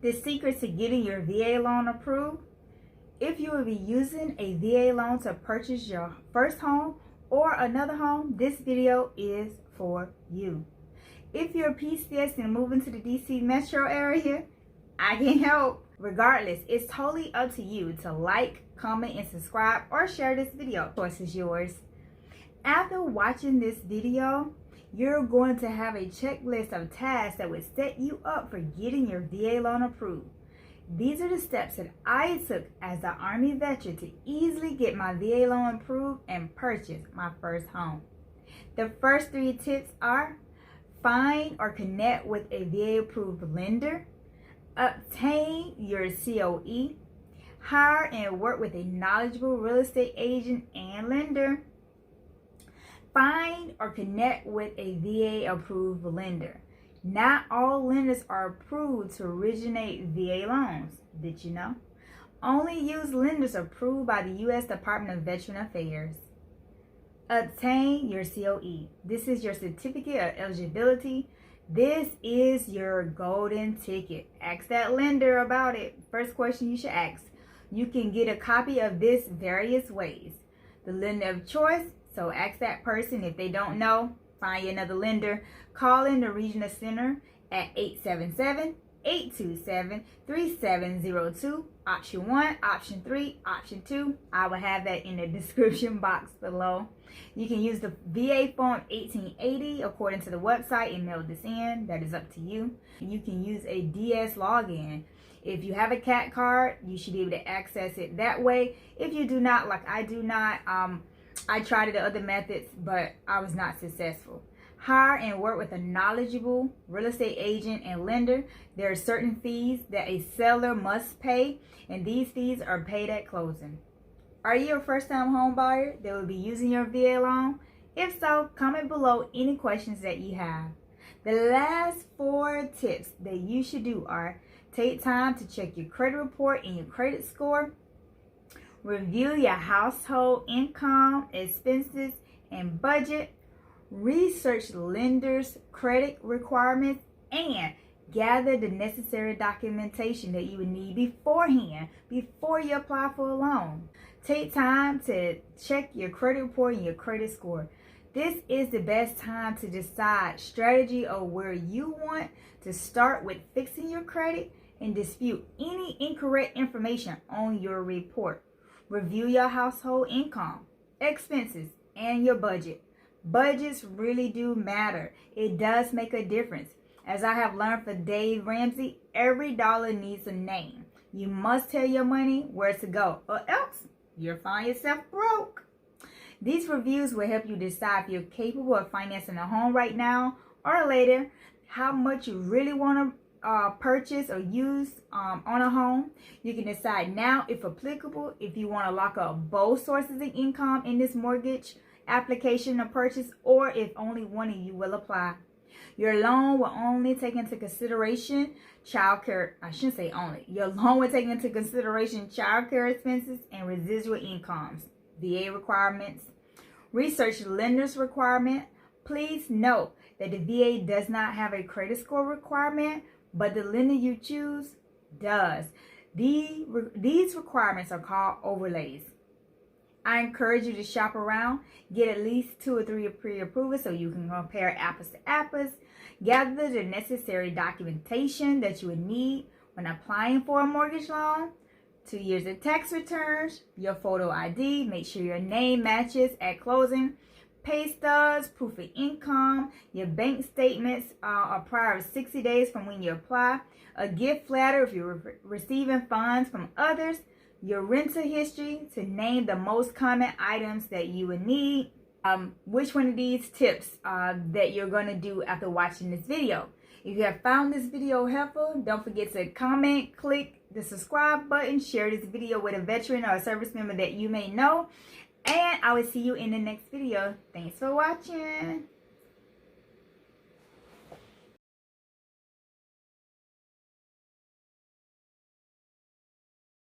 The secret to getting your VA loan approved. If you will be using a VA loan to purchase your first home or another home, this video is for you. If you're a PCS and moving to the DC metro area, I can help. Regardless, it's totally up to you to like, comment, and subscribe or share this video. The choice is yours. After watching this video, you're going to have a checklist of tasks that would set you up for getting your VA loan approved. These are the steps that I took as an Army veteran to easily get my VA loan approved and purchase my first home. The first 3 tips are: find or connect with a VA approved lender, obtain your COE, hire and work with a knowledgeable real estate agent and lender. Find or connect with a VA approved lender. Not all lenders are approved to originate VA loans. Did you know? Only use lenders approved by the U.S. Department of Veteran Affairs. Obtain your COE. This is your certificate of eligibility. This is your golden ticket. Ask that lender about it. First question you should ask. You can get a copy of this various ways. The lender of choice. So ask that person. If they don't know, find another lender. Call in the regional center at 877-827-3702. Option 1, option 3, option 2. I will have that in the description box below. You can use the VA Form 1880 according to the website and mail this in. That is up to you. You can use a DS login. If you have a CAT card, you should be able to access it that way. If you do not, like I do not, I tried the other methods, but I was not successful. Hire and work with a knowledgeable real estate agent and lender. There are certain fees that a seller must pay, and these fees are paid at closing. Are you a first-time home buyer that will be using your VA loan? If so, comment below any questions that you have. The last 4 tips that you should do are: take time to check your credit report and your credit score. Review your household income, expenses, and budget. Research lenders' credit requirements and gather the necessary documentation that you would need beforehand before you apply for a loan. Take time to check your credit report and your credit score. This is the best time to decide strategy of where you want to start with fixing your credit and dispute any incorrect information on your report. Review your household income, expenses, and your budget. Budgets really do matter. It does make a difference. As I have learned from Dave Ramsey, every dollar needs a name. You must tell your money where to go, or else you'll find yourself broke. These reviews will help you decide if you're capable of financing a home right now or later, how much you really want to purchase or use on a home. You can decide now, if applicable, if you want to lock up both sources of income in this mortgage application or purchase, or if only one of you will apply. Your loan will only take into consideration childcare. I shouldn't say only. Your loan will take into consideration childcare expenses and residual incomes. VA requirements. Research lender's requirement. Please note that the VA does not have a credit score requirement, but the lender you choose does. These requirements are called overlays. I encourage you to shop around, get at least 2 or 3 pre-approvals so you can compare apples to apples. Gather the necessary documentation that you would need when applying for a mortgage loan. 2 years of tax returns, your photo ID, make sure your name matches at closing. Pay stubs, proof of income, your bank statements are prior to 60 days from when you apply, a gift letter if you're receiving funds from others, your rental history to name the most common items that you would need. Which one of these tips that you're going to do after watching this video. If you have found this video helpful, don't forget to comment, click the subscribe button, share this video with a veteran or a service member that you may know. And I will see you in the next video. Thanks for watching.